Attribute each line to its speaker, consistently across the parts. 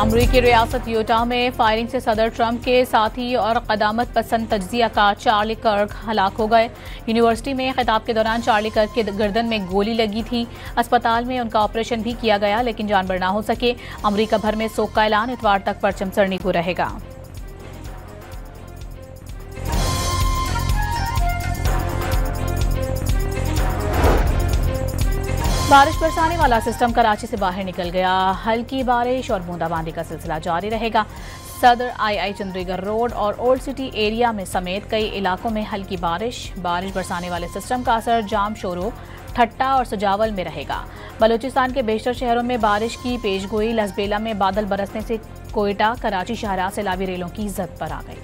Speaker 1: अमरीकी रियासत यूटा में फायरिंग से सदर ट्रंप के साथी और क़दामत पसंद तज्ज़ियाकार चार्ली कर्क हलाक हो गए। यूनिवर्सिटी में खिताब के दौरान चार्ली कर्क के गर्दन में गोली लगी थी। अस्पताल में उनका ऑपरेशन भी किया गया, लेकिन जानबर ना हो सके। अमरीका भर में शोक का ऐलान, इतवार तक परचम सरनीपुर रहेगा। बारिश बरसाने वाला सिस्टम कराची से बाहर निकल गया। हल्की बारिश और बूंदाबांदी का सिलसिला जारी रहेगा। सदर आई चंद्रीगढ़ रोड और ओल्ड सिटी एरिया में समेत कई इलाकों में हल्की बारिश बरसाने वाले सिस्टम का असर जाम शोरो, ठट्टा और सजावल में रहेगा। बलूचिस्तान के बेशतर शहरों में बारिश की पेशगोई। लसबेला में बादल बरसने से कोयटा कराची शाहराह सैलाबी रेलों की जद पर आ गई।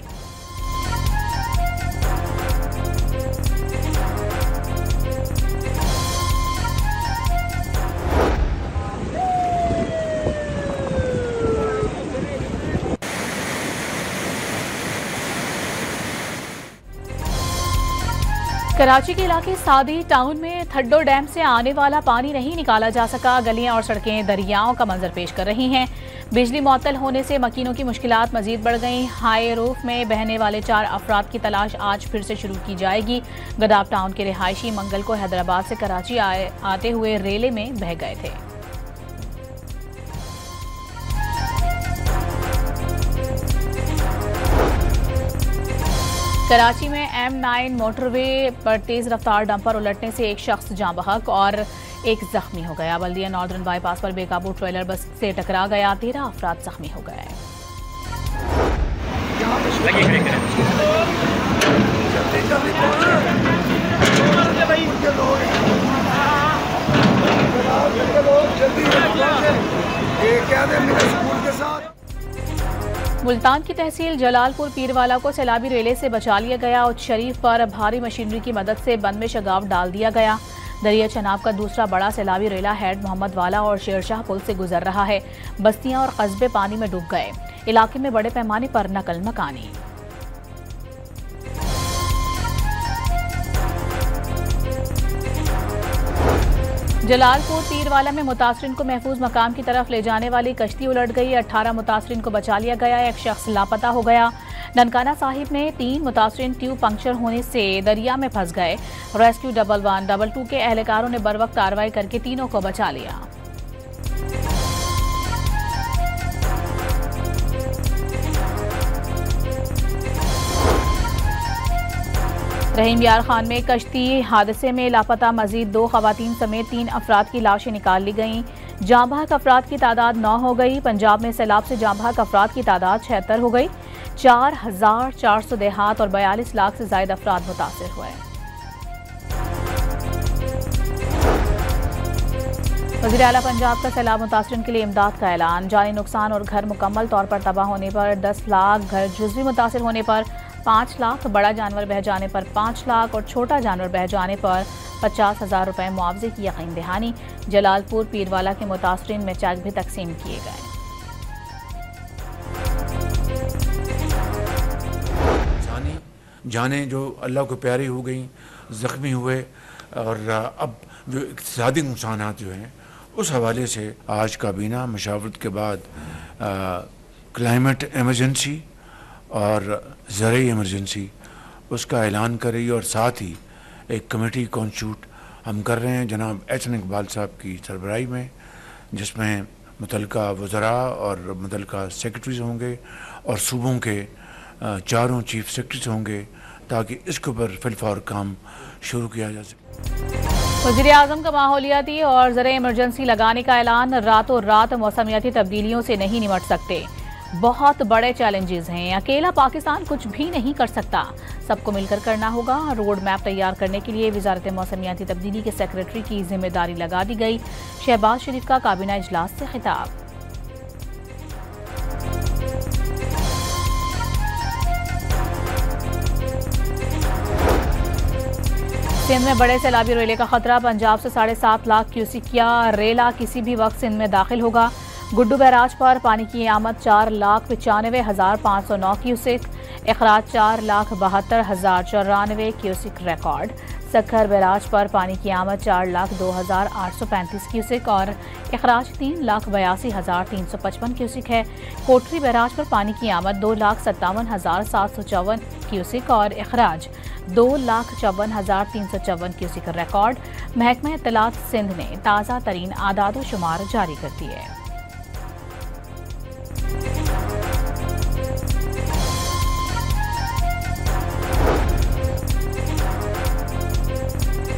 Speaker 1: कराची के इलाके सादी टाउन में थड्डो डैम से आने वाला पानी नहीं निकाला जा सका। गलियां और सड़कें दरियाओं का मंजर पेश कर रही हैं। बिजली मुअत्तल होने से मकीनों की मुश्किलात मजीद बढ़ गईं। हाई रूफ में बहने वाले 4 अफराद की तलाश आज फिर से शुरू की जाएगी। गदाब टाउन के रिहायशी मंगल को हैदराबाद से कराची आते हुए रेले में बह गए थे। कराची में M9 मोटरवे पर तेज रफ्तार डंपर उलटने से एक शख्स जाँ बहक और एक जख्मी हो गया। बल्दिया नॉर्दर्न बाईपास पर बेकाबू ट्रेलर बस से टकरा गया। 13 अफराद जख्मी हो गए। मुल्तान की तहसील जलालपुर पीरवाला को सैलाबी रेले से बचा लिया गया। उच्च शरीफ पर भारी मशीनरी की मदद से बंद में शगाव डाल दिया गया। दरिया चनाब का दूसरा बड़ा सैलाबी रेला हेड मोहम्मद वाला और शेरशाह पुल से गुजर रहा है। बस्तियां और कस्बे पानी में डूब गए। इलाके में बड़े पैमाने पर नकल मकानी। जलालपुर पीरवाला में मुतासरीन को महफूज मकाम की तरफ ले जाने वाली कश्ती उलट गई। 18 मुतासरीन को बचा लिया गया। एक शख्स लापता हो गया। ननकाना साहिब में 3 मुतासरीन ट्यूब पंक्चर होने से दरिया में फंस गए। रेस्क्यू 112 के एहलकारों ने बरवक्त कार्रवाई करके तीनों को बचा लिया। रहीम यार खान में कश्ती हादसे में लापता मजीद 2 खवातीन समेत 3 अफराद की लाशें निकाल ली गईं। जाँ बहक अफराद की तादाद 9 हो गई। पंजाब में सैलाब से जाँ बहक अफराद की तादाद 76 हो गई। 4400 देहात और 42 लाख से ज्यादा अफराद मुतासिर हुए। वज़ीर आला पंजाब का सैलाब मुतासरीन के लिए इमदाद का ऐलान। जानी नुकसान और घर मुकम्मल तौर पर तबाह होने पर 10 लाख, घर जुज़वी मुतासिर होने पर 5 लाख, बड़ा जानवर बह जाने पर 5 लाख और छोटा जानवर बह जाने पर 50,000 रुपए मुआवजे की यकीन दहानी। जलालपुर पीरवाला के मुतासरीन में चेक भी तकसीम किए गए।
Speaker 2: जाने जो अल्लाह को प्यारी हो गई, ज़ख्मी हुए और अब जो इक़्तिसादी नुकसानात जो हैं उस हवाले से आज काबीना मशावरत के बाद क्लाइमेट एमरजेंसी और ज़रूरी इमरजेंसी उसका ऐलान कर रही है और साथ ही एक कमेटी कॉन्स्टिट्यूट हम कर रहे हैं जनाब एच.एन. इकबाल साहब की सरबराही में, जिसमें मुतल्लिका वज़रा और मुतल्लिका सेक्रेटरीज होंगे और सूबों के 4 चीफ सेक्रेटरीज होंगे ताकि इसके ऊपर फिलफौर काम शुरू किया जा सके।
Speaker 1: वज़ीर आज़म का माहौलियाती और ज़रूरी इमरजेंसी लगाने का ऐलान। रातों रात मौसमियाती तब्दीलियों से नहीं निमट सकते। बहुत बड़े चैलेंजेस हैं। अकेला पाकिस्तान कुछ भी नहीं कर सकता, सबको मिलकर करना होगा। रोड मैप तैयार करने के लिए वजारत मौसमियाती तब्दीली के सेक्रेटरी की जिम्मेदारी लगा दी गई। शहबाज शरीफ का काबीना इजलास से खिताब। सिंध में बड़े सैलाबी रेले का खतरा। पंजाब से 7.5 लाख क्यूसिकिया रेला किसी भी वक्त सिंध में दाखिल होगा। गुड्डू बैराज पर पानी की आमद 4,95,509 क्यूसिक। अखराज 4,72,094 क्यूसिक रिकॉर्ड। सक्खर बैराज पर पानी की आमद 4,02,835 क्यूसिक और अखराज 3,82,355 क्यूसिक है। कोटरी बैराज पर पानी की आमद 2,57,754 क्यूसिक और अखराज 2,54,354 क्यूसिक रिकॉर्ड। महकमा इत्तलात सिंध ने ताज़ा तरीन आदाद शुमार जारी कर दिए।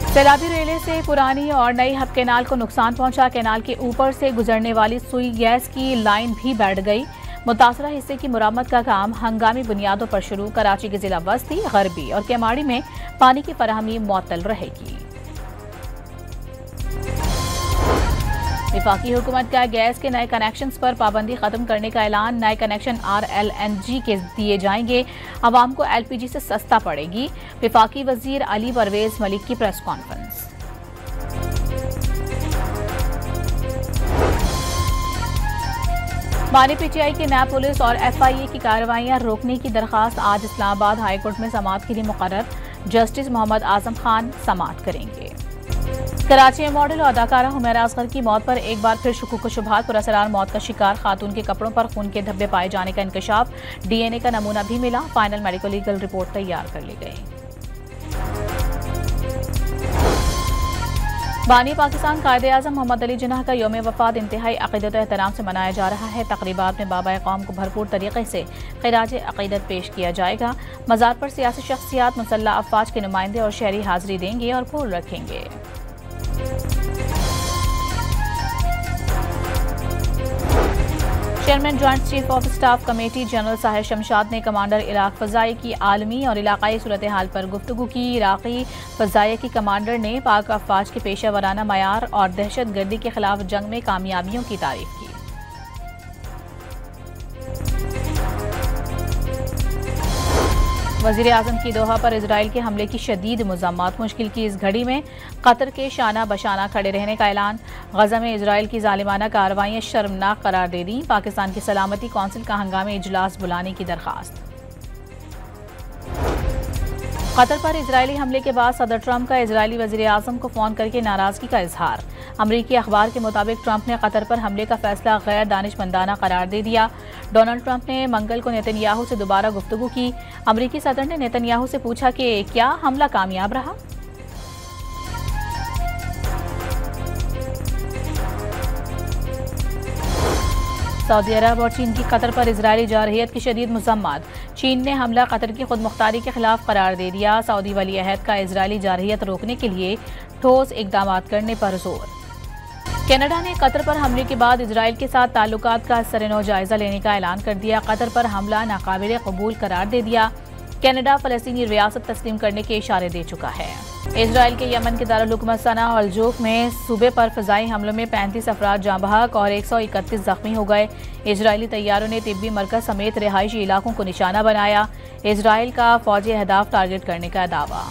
Speaker 1: सैलाबी रेले से पुरानी और नई हब कैनाल को नुकसान पहुंचा। कैनाल के ऊपर से गुजरने वाली सुई गैस की लाइन भी बैठ गई। मुतासरा हिस्से की मुरम्मत का काम हंगामी बुनियादों पर शुरू। कराची के जिला बस्ती, गरबी और केमाड़ी में पानी की फराहमी मुअत्तल रहेगी। वफाकी हुकूमत का गैस के नए कनेक्शंस पर पाबंदी खत्म करने का ऐलान। नए कनेक्शन RLNG के दिए जाएंगे। आवाम को LPG से सस्ता पड़ेगी। वफाकी वजीर अली परवेज मलिक की प्रेस कॉन्फ्रेंस। बानी PTI की नैब पुलिस और FIA की कार्रवाइयां रोकने की दरखास्त आज इस्लामाबाद हाई कोर्ट में समाअत के लिए मुकर्रर। जस्टिस मोहम्मद आजम खान समाअत करेंगे। कराची में मॉडल और अदाकारा हुमैरा असगर की मौत पर एक बार फिर शुकूक व शुबहात। पुरअसरार मौत का शिकार खातून के कपड़ों पर खून के धब्बे पाए जाने का इंकशाफ। DNA का नमूना भी मिला। फाइनल मेडिकल लीगल रिपोर्ट तैयार कर ली गई। बानी पाकिस्तान कायदे-ए-आज़म मोहम्मद अली जिन्नाह का यौम वफात इंतहाई अक़ीदत व एहतराम से मनाया जा रहा है। तक़रीबात में बाबा कौम को भरपूर तरीके से ख़िराज अक़ीदत पेश किया जाएगा। मज़ार पर सियासी शख्सियात, मुसल्लह अफ़वाज के नुमाइंदे और शहरी हाज़िरी देंगे और फूल रखेंगे। Chairman joint chief of staff committee general Sahir Shamshad ने कमांडर इराक फ़ज़ाई की आलमी और इलाकाई सूरत हाल पर गुफ्तगू की। इराक़ी फ़ज़ाइया की कमांडर ने पाक अफ़वाज के पेशा वराना मयार और दहशत गर्दी के खिलाफ जंग में कामयाबियों की तारीफ की। वज़ीर आज़म की दोहा पर इजराइल के हमले की शदीद मज़म्मत। मुश्किल की इस घड़ी में कतर के शाना बशाना खड़े रहने का ऐलान। गज़ा में इजराइल की ज़ालिमाना कार्रवाइयाँ शर्मनाक करार दे दी। पाकिस्तान की सलामती कौंसिल का हंगामी इजलास बुलाने की दरख्वास्त। कतर पर इजरायली हमले के बाद सदर ट्रंप का इजरायली वज़ीर आज़म को फ़ोन करके नाराज़गी का इजहार। अमरीकी अखबार के मुताबिक ट्रंप ने कतर पर हमले का फैसला गैर दानिशमंदाना करार दे दिया। डोनाल्ड ट्रंप ने मंगल को नेतन्याहू से दोबारा गुफ्तगू की। अमरीकी सदर ने नेतन्याहू से पूछा कि क्या हमला कामयाब रहा। सऊदी अरब और चीन की कतर पर इजरायली जारहियत की शदीद मज़म्मत। चीन ने हमला कतर की खुद मुख्तारी के खिलाफ करार दे दिया। सऊदी वली अहद का इजरायली जारहियत रोकने के लिए ठोस इक़दाम करने पर जोर। कनाडा ने कतर पर हमले के बाद इजराइल के साथ ताल्लुकात का सरनो जायजा लेने का ऐलान कर दिया। कतर पर हमला नाकाबिल कबूल करार दे दिया। कनाडा फ़लस्तीनी रियासत तस्लीम करने के इशारे दे चुका है। इजराइल के यमन के दारुल हुकूमत सना और जोफ में सूबे पर फ़ज़ाई हमलों में 35 अफराद जाँ बहक और 131 जख्मी हो गए। इजरायली तैयारों ने तिब्बी मरकज़ समेत रिहायशी इलाकों को निशाना बनाया। इजराइल का फौजी अहदाफ टारगेट करने का दावा।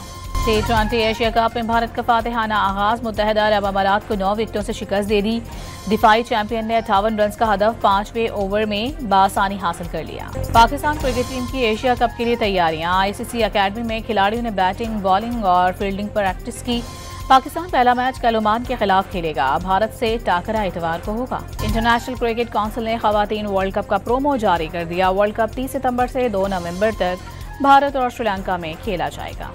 Speaker 1: T20 एशिया कप में भारत का फातिहाना आगाज। मुत्तहिदा अरब अमारात को 9 विकेटों से शिकस्त दे दी। दिफाई चैंपियन ने 58 रन का हदफ 5वें ओवर में बासानी हासिल कर लिया। पाकिस्तान क्रिकेट टीम की एशिया कप के लिए तैयारियां। ICC अकेडमी में खिलाड़ियों ने बैटिंग, बॉलिंग और फील्डिंग पर प्रैक्टिस की। पाकिस्तान पहला मैच कल ओमान के खिलाफ खेलेगा। भारत से टाकरा इतवार को होगा। इंटरनेशनल क्रिकेट काउंसिल ने खवातीन वर्ल्ड कप का प्रोमो जारी कर दिया। वर्ल्ड कप 30 सितंबर से 2 नवंबर तक भारत और श्रीलंका में खेला जाएगा।